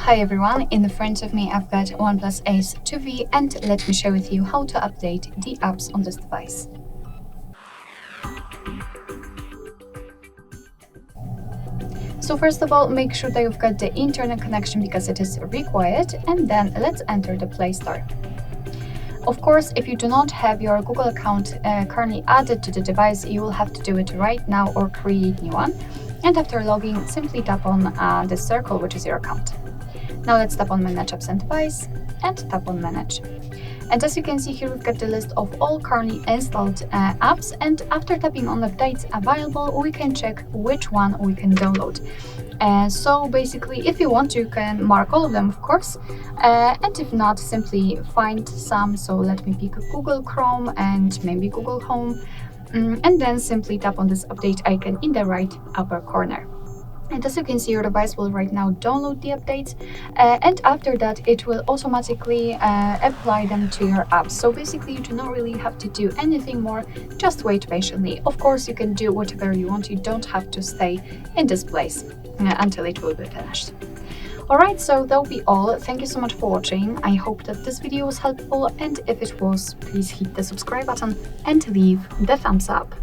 Hi everyone, in the front of me I've got OnePlus Ace 2V and let me share with you how to update the apps on this device. So first of all, make sure that you've got the internet connection because it is required, and then let's enter the Play Store. Of course, if you do not have your Google account currently added to the device, you will have to do it right now or create a new one. And after logging, simply tap on the circle, which is your account. Now let's tap on Manage Apps and Device and tap on Manage. And as you can see here, we've got the list of all currently installed apps, and after tapping on Updates Available, we can check which one we can download. So basically, if you want, you can mark all of them, of course, and if not, simply find some. So let me pick Google Chrome and maybe Google Home, and then simply tap on this update icon in the right upper corner. And as you can see, your device will right now download the updates, and after that it will automatically apply them to your apps. So basically you do not really have to do anything more, just wait patiently. Of course, you can do whatever you want, you don't have to stay in this place until it will be finished. Alright, so that'll be all. Thank you so much for watching. I hope that this video was helpful, and if it was, please hit the subscribe button and leave the thumbs up.